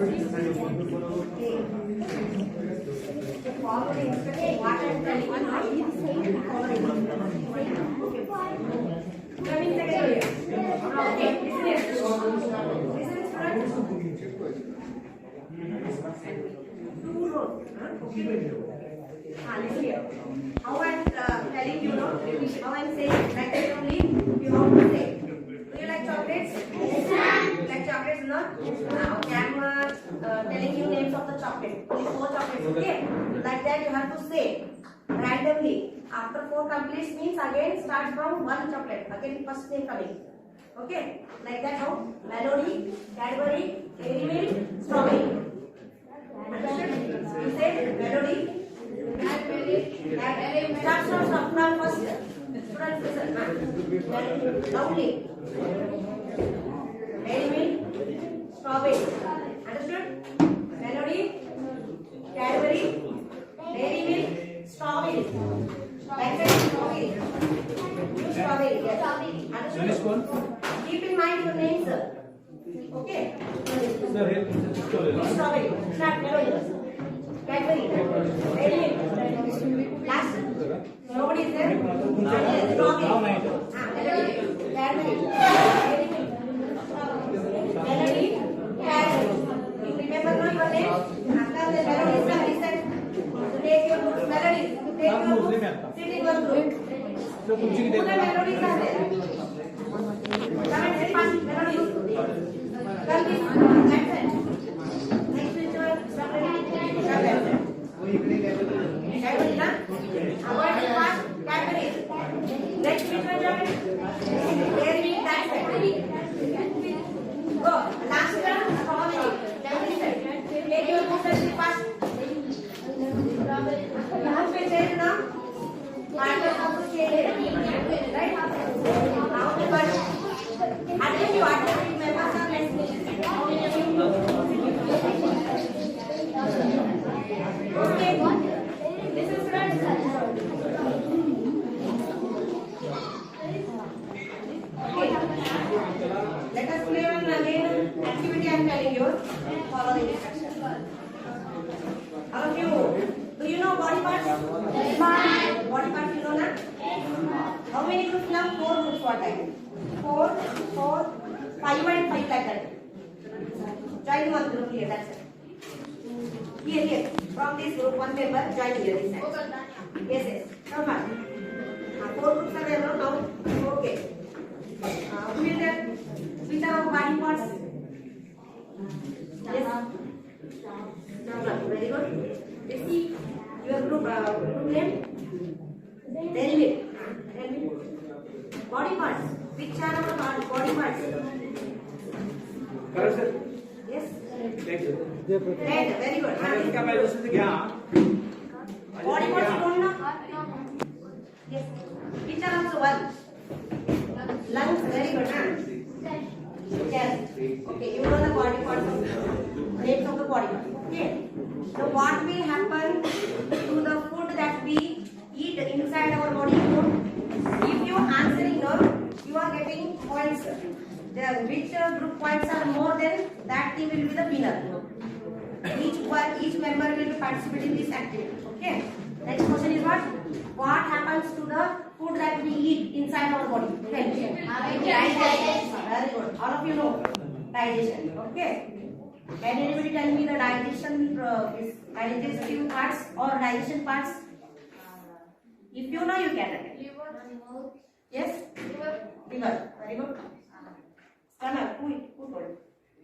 Listen here. How I'm telling you, how I'm saying, like that only you have to say. Do you like chocolates? Yes. Like chocolates, no? Okay, I'm telling you names of the chocolate. Only 4 chocolates, okay? Like that you have to say randomly. After 4 completes means again start from 1 chocolate. Again first name coming. Okay? Like that how? Melody, Cadbury, Dairy Milk, Strawberry. Understood? You said melody. Start from first. Students listen. Loudly. Dairy Milk, Strawberry. Understood? Melody, Cadbury, Dairy Milk, Strawberry. Like that strawberry. Use strawberry. Yes. Understood? Keep in mind your names, sir. Okay? Strawberry. Start melody. Cadbury, Dairy Milk. Last. Nobody is there? Strawberry. Cadbury, Dairy Milk. Melody, Cadbury. You remember not your name? After the melody is done, listen. Take your books, melodies. Take your books. Sit in one group. Who the melodies are there? Come and sit fast. Melodies. Come this. That's it. Next which one? Cadbury, na? Avoid fast. Cadbury. Next which one, Dairy Milk. That's it. Go. Last one. Strawberry. Take your books and sit fast. यहाँ पे change ना partner का कुछ change है right now the first administrative members are okay this is friends okay let us play on again activity I am telling you follow the instructions all of you. Do you know body parts? Yes. Body parts you know na? How many groups now? 4 groups what I do? 4, 5 and 5 like that. Join one group here, that's it. Here. From this group, one member join here this side. Yes. Come on. 4 groups are there now. Okay. Who is that? Which are body parts? Yes. Very good. Let's see your group name. Dairy Milk. Body parts. Which are our body parts? Correct, sir. Yes. Leg. Very good. Body parts you don't know? Yes. Which are also one? Lungs. Very good. Yes. Okay. You know the body parts of names of the body parts. Okay. So what will happen to the food that we eat inside our body? If you answering no, you are getting points. Which group points are more than that team will be the winner. Each member will be participating in this activity. Okay. Next question is what? What happens to the food that we eat inside our body? Digestion. Very good. All of you know digestion. Okay. Can anybody tell me the digestive parts or digestion parts? If you know, you can. Yes? Liver. Very good. Stomach. Who told?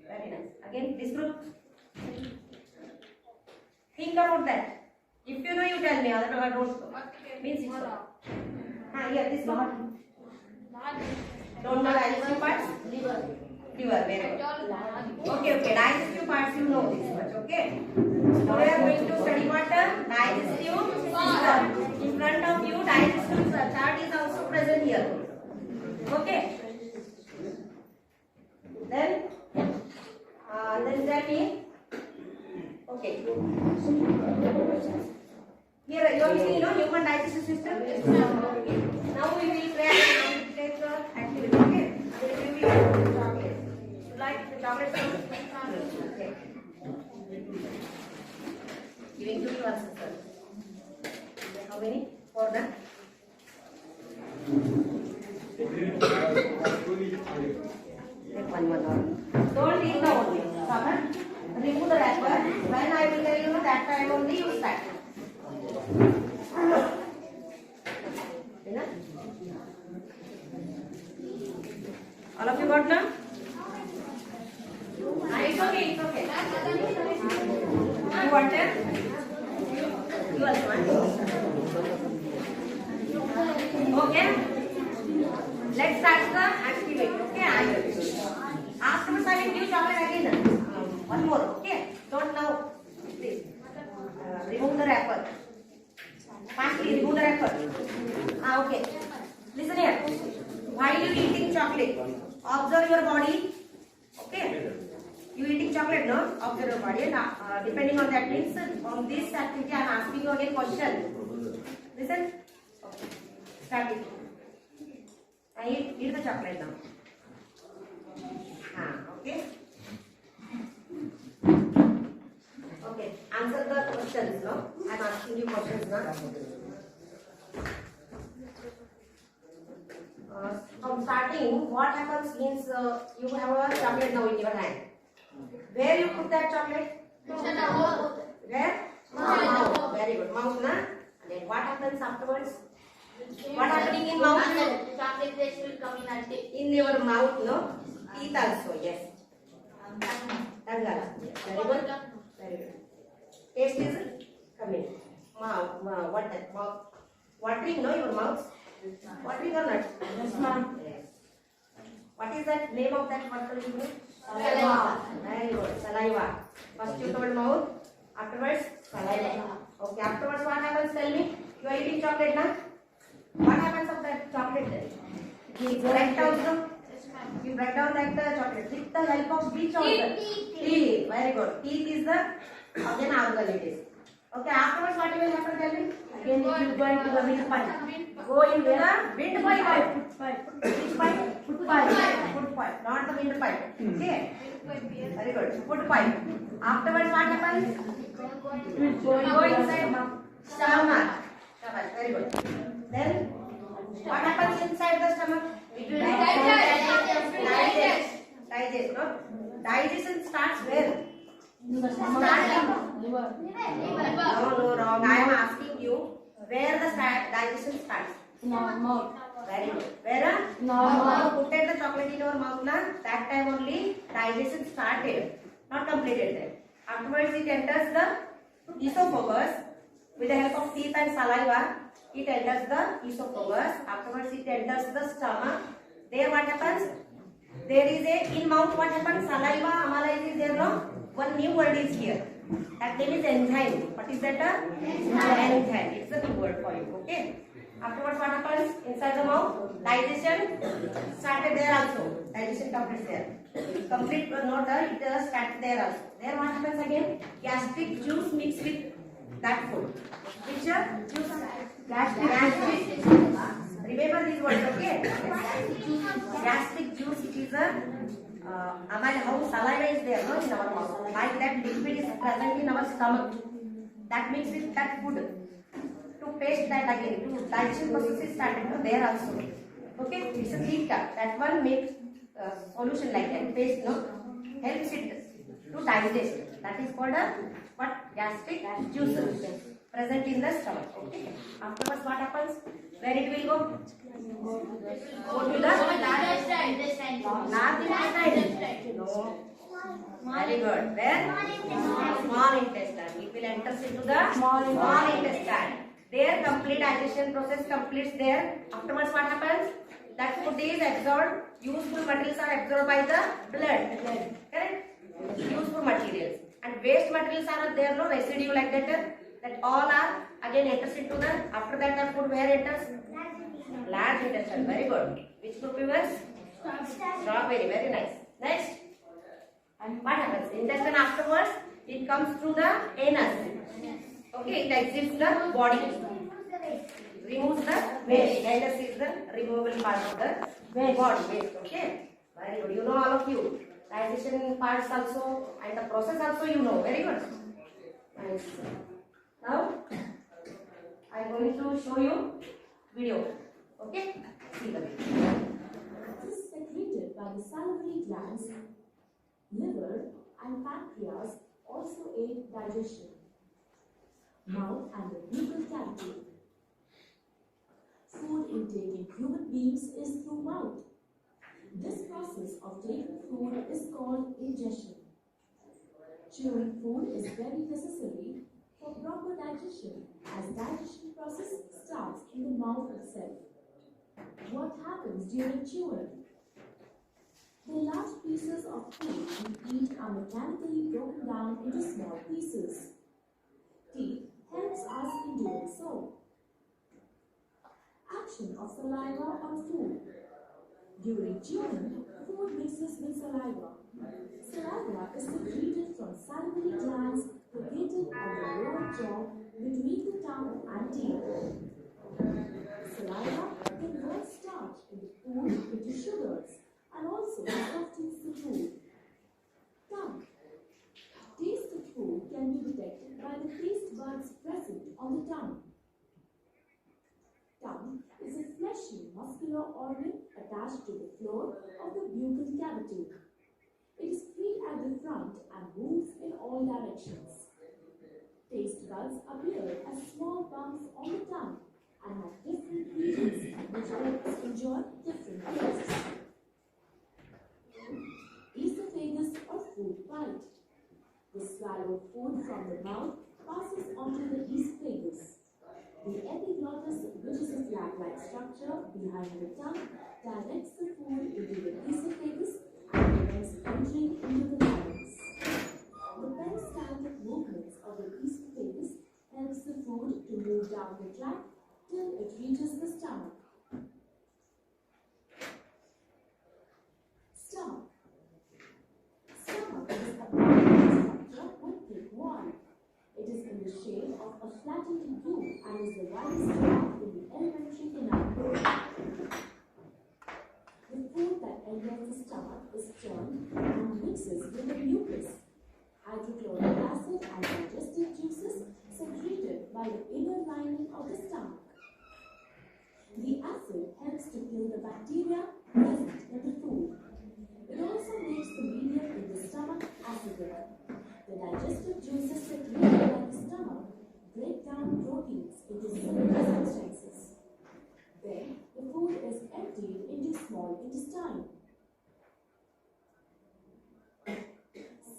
Very nice. Again, this group. Think about that. If you know, you tell me. Otherwise, I don't know. Means it's here, this one. Don't know digestive parts? Liver. Very good. Okay. Digestive parts you know this much. Okay. So we are going to study what? Digestive system. In front of you, digestive chart is also present here. Okay. Then tell me. Okay. Here you are missing, human digestive system. Okay. Now we will take the activity. Okay. I will give you chocolate. You like the chocolate? Okay. Giving to you answer, sir. How many? 4 done? Take one more. Don't eat the only. Summer. Remove the wrapper. When I will tell you that time only you start. Enough? All of you got now? It's okay, it's okay. You want it? You also want? Okay? Let's start the activity. Okay? Afterwards I will give chocolate again. One more. Okay? Don't now. Please. Remove the wrapper. Fastly remove the wrapper. Okay. Listen here. While you eating chocolate, observe your body. Okay? You eating chocolate, no? Observe your body. And depending on that means, on this activity, I am asking you again question. Listen. Okay. Start it. I eat the chocolate now. Okay. Okay. Answer the questions, no? I am asking you questions now. From starting, what happens means you have a chocolate now in your hand. Where you put that chocolate? Where? Mouth. Very good. Mouth, na? And then what happens afterwards? What happening in mouth? Chocolate taste will come in your mouth, no? Teeth also, yes. Tangala. Very good. Very good. Taste is coming. Mouth. What that? Mouth. Watering, no? Your mouth. Watering or not? Yes, ma'am. Yes. What is that name of that water you know? Saliva. Very good. Saliva. First you told mouth. Afterwards saliva. Okay. Afterwards what happens? Tell me. You are eating chocolate, na? What happens of that chocolate then? You break down, no? You break down that chocolate with the help of which organ? Teeth. Very good. Teeth is the again organ it is. Okay. Afterwards what will happen? Tell me. Again you go into the windpipe. Go into the windpipe. Which pipe? Foot pipe. Foot pipe. Not the windpipe. Okay. Very good. Foot pipe. Afterwards what happens? Go inside stomach. Very good. Then what happens inside the stomach? It will digest. Digest, no? Digestion starts where? Liver. No, wrong. I am asking you where the digestion starts. Mouth. Very good. Where? Mouth. Put the chocolate in your mouth, na? That time only digestion started, not completed then. Afterwards it enters the esophagus with the help of teeth and saliva. It enters the esophagus. Afterwards it enters the stomach. There what happens? There is a in mouth what happens? Saliva, amylase is there, no? One new word is here. That name is enzyme. What is that? Enzyme. It's a new word for you. Okay. Afterwards what happens? Inside the mouth, digestion started there also. Digestion completes there. Complete not there, it starts there also. There what happens again? Gastric juice mixed with that food. Which juice? Gastric. Remember these words, okay? Gastric juice, it is a how saliva is there, no, in our mouth. Like that liquid is present in our stomach. That mixed with that food. To paste that again, to digestion process is started, no, there also. Okay, it's a thick cup. That one makes solution like that, paste, no, helps it to digest. That is called a what? Gastric juice present in the stomach. Okay. Afterwards, what happens? Where it will go? Go to the large intestine. No. Very good. Where? Small intestine. It will enter into the small intestine. Their complete digestion process completes there. Afterwards, what happens? That food is absorbed. Useful materials are absorbed by the blood. Correct? Useful materials. And waste materials are there, no residue like that. That all are again enters into the. After that, the food where enters? Large intestine. Very good. Which group was? Strawberry. Very nice. Next. And what happens? Intestine afterwards, it comes through the anus. Okay, it exits the body. Removes the waste. Anus is the removable part of the body. Waste. Okay. Very good. You know all of you. Digestion parts also and the process also you know. Very good. Nice. Now I am going to show you video. Okay? See the video. This is secreted by the salivary glands. Liver and pancreas also aid digestion. Mouth and the buccal cavity. Food intake in human beings is through mouth. This process of taking food is called ingestion. Chewing food is very necessary for proper digestion, as digestion process starts in the mouth itself. What happens during chewing? The large pieces of food we eat are mechanically broken down into small pieces. Teeth helps us in doing so. Action of saliva on food. During chewing, food mixes with saliva. Saliva is secreted from salivary glands located on the lower jaw between the tongue and teeth. Saliva converts starch in the food into sugars and also softens the food. Tongue. Taste of food can be detected by the taste buds present on the tongue. Tongue is a fleshy muscular organ attached to the floor of the buccal cavity. It is free at the front and moves in all directions. Taste buds appear as small bumps on the tongue and have different regions which help us enjoy different tastes. Esophagus or food bite. The swallowed food from the mouth passes onto the esophagus. The epiglottis, which is a flag-like structure behind the tongue, directs the food into the esophagus and prevents entry into the larynx. The peristaltic movements of the esophagus helps the food to move down the tract till it reaches the stomach. Stomach. Stomach is a body structure with thick wall. It is in the shape of a flattened U and is the widest part in the alimentary canal. The food that enters the stomach is churned and mixes with the mucus, hydrochloric acid and digestive juices secreted by the inner lining of the stomach. The acid helps to kill the bacteria present in the food. It also makes the medium in the stomach acidic. The digestive juices secreted by the stomach break down proteins into similar substances. Then, the food is emptied into small intestine.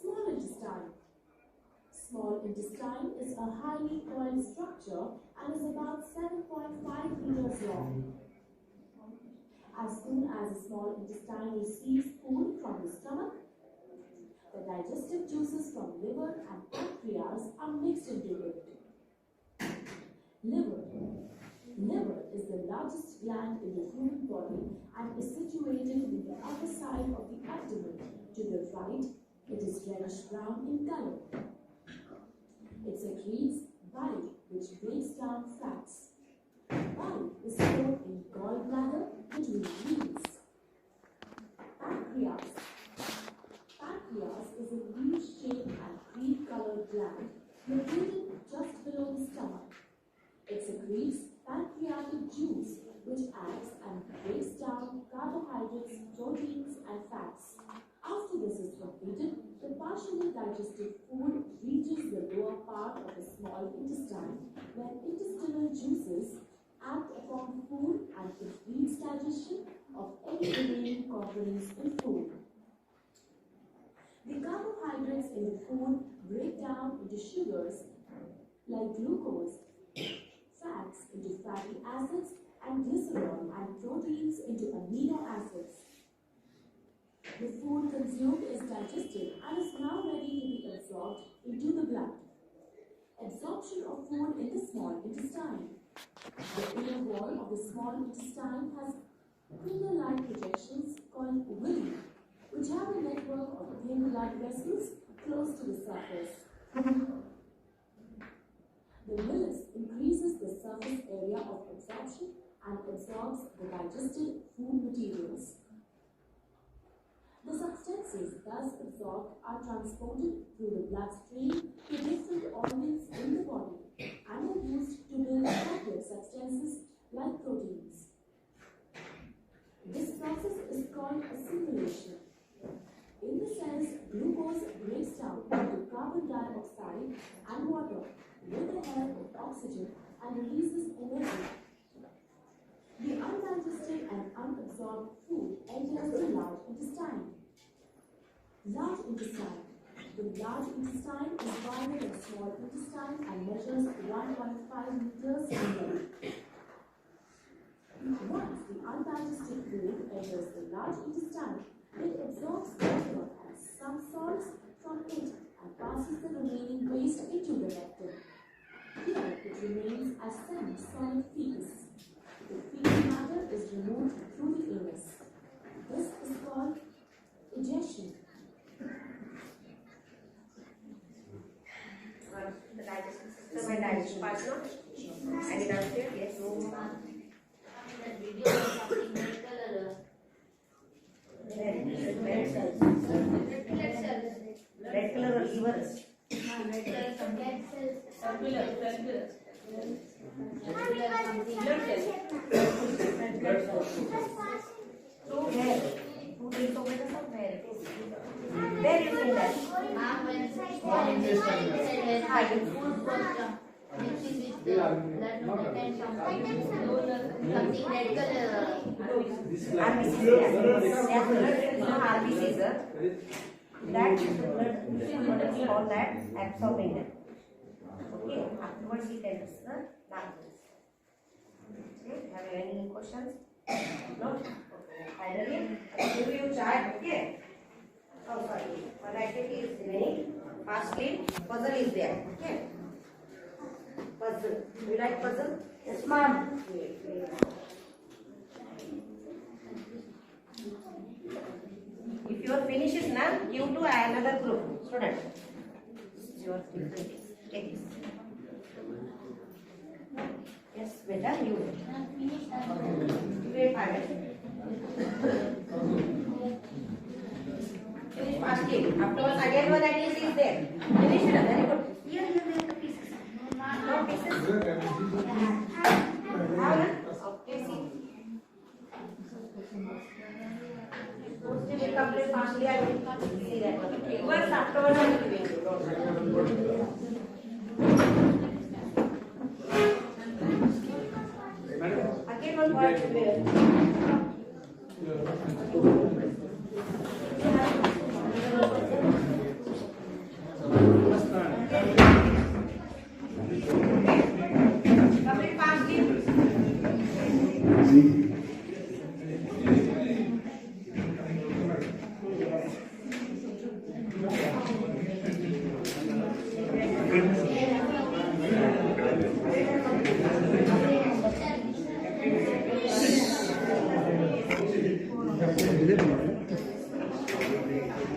Small intestine. Small intestine is a highly coiled structure and is about 7.5 meters long. As soon as the small intestine receives food from the stomach, the digestive juices from liver and pancreas are mixed into it. Liver. Liver is the largest gland in the human body and is situated in the upper side of the abdomen. To the right, it is reddish brown in color. It secretes bile, which breaks down fats. Bile is stored in gallbladder between wheels. Pancreas. Pancreas is a leaf-shaped and cream-colored gland located just below the stomach. It secretes pancreatic juice, which acts and breaks down carbohydrates, proteins, and fats. After this is completed, the partially digested food reaches the lower part of the small intestine, where intestinal juices act upon the food and completes digestion of any remaining components in food. The carbohydrates in the food break down into sugars like glucose, fats into fatty acids, and glycerol and proteins into amino acids. The food consumed is digested and is now ready to be absorbed into the blood. Absorption of food in the small intestine. The inner wall of the small intestine has finger-like projections called villi, which have a network of thin blood vessels close to the surface. The villus increases the surface area of absorption and absorbs the digested food materials. The substances thus absorbed are transported through the bloodstream to different organs in the body and are used to build complex substances like proteins. This process is called assimilation. In the cells, glucose breaks down into carbon dioxide and water with the help of oxygen and releases energy. The undigested and unabsorbed food enters the large intestine. Large intestine. The large intestine is wider than small intestine and measures 1.5 meters in length. Once the undigested food enters the large intestine, it absorbs water and some salts from it and passes the remaining waste into the rectum. Here it remains as semi-solid feces. The fecal matter is removed through the anus. This is called ejection. The digestive system and digestion part, no? And it upstairs, yes. That video was something red color. Red cells. Red cells. Red color or liver? Red cells. Red cells. Circular. So where? Who takes over the sub? Where it is? Where you see that? Ma'am, when food was mixing with the blood, no, that kind something red color. RBC. RBC, sir. That blood, what is called that? Absorbing it. Okay, afterwards he tells the numbers. Okay, have you any questions? No? Okay. Finally, I give you chart, okay? Oh, sorry. One activity is remaining. Firstly, puzzle is there, okay? Puzzle. You like puzzle? Yes, ma'am. If your finish is now, you to another group. Student. This is your different. Take this. Yes, beta, you. Wait 5 minutes. Finish fasting. Afterwards, again one activity is there. Finish it. Very good. Here, the pieces. No pieces. Have it? Okay, see. Mostly will complete partially. I will see that one. Once afterwards, I will give you. Again one word to bear. Complete fastly.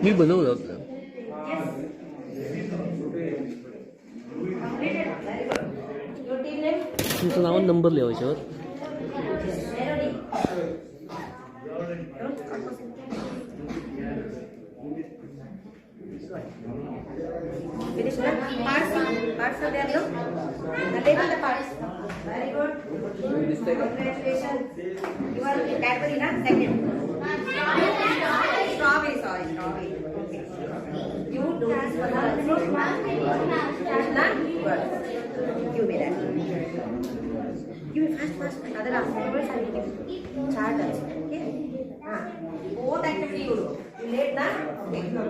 मी बनवलं होतं. Yes. Completed. Very good. Your team name? तुमचं नाव आणि number लिहा याच्यावर. Melody. Don't compose it. Finish that. Parts are there, no? Label the parts. Very good. Congratulations. You are Cadbury, na? Second. Strawberry, sorry, strawberry. Okay. You do this for now. Na? Good. You be that. You fast. Other afterwards I will give chart also. Okay? Both activity you do. You late, na? Okay. No.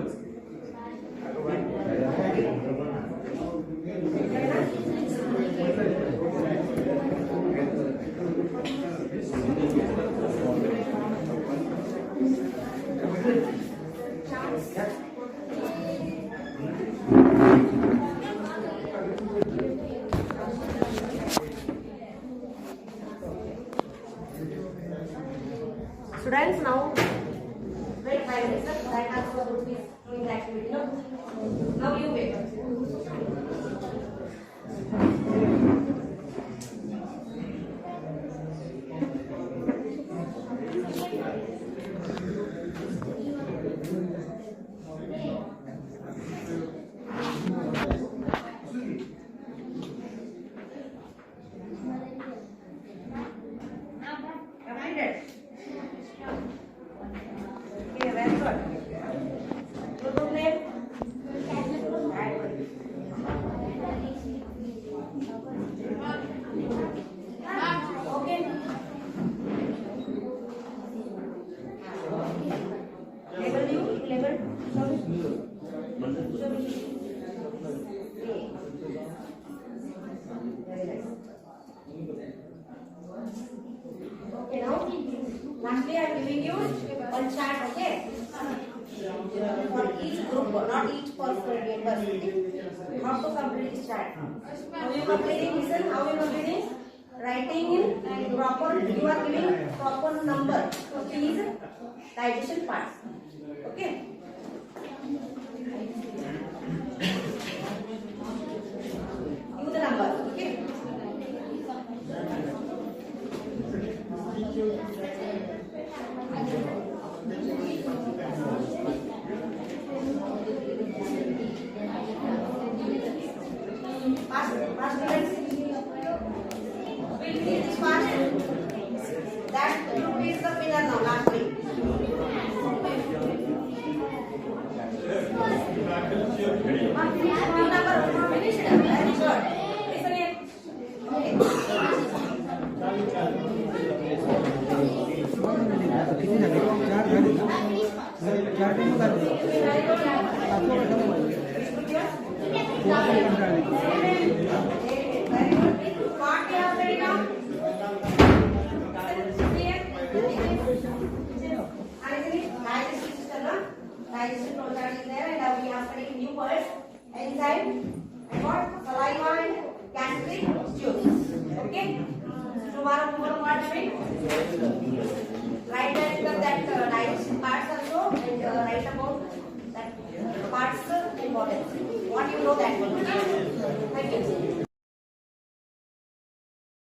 Students, now wait 5 minutes. That also would be doing the activity. No? Now you wait. giving you one chart, okay? For each group, not each person members. How to complete this chart? How you completing? Listen, how you completing? Writing in proper, you are giving proper number to these digestion parts. Okay? Give the number, okay? Fast, students. We'll finish this fast. That group is the winner now, last week. New number, finished. Very good. Listen here. Okay. Digestion process is there, and we are studying new words, enzyme, and what? Saliva and gastric juice. Okay? Tomorrow more what having? Write that digestion parts also, and write about that parts importance. What you know that one. Thank you.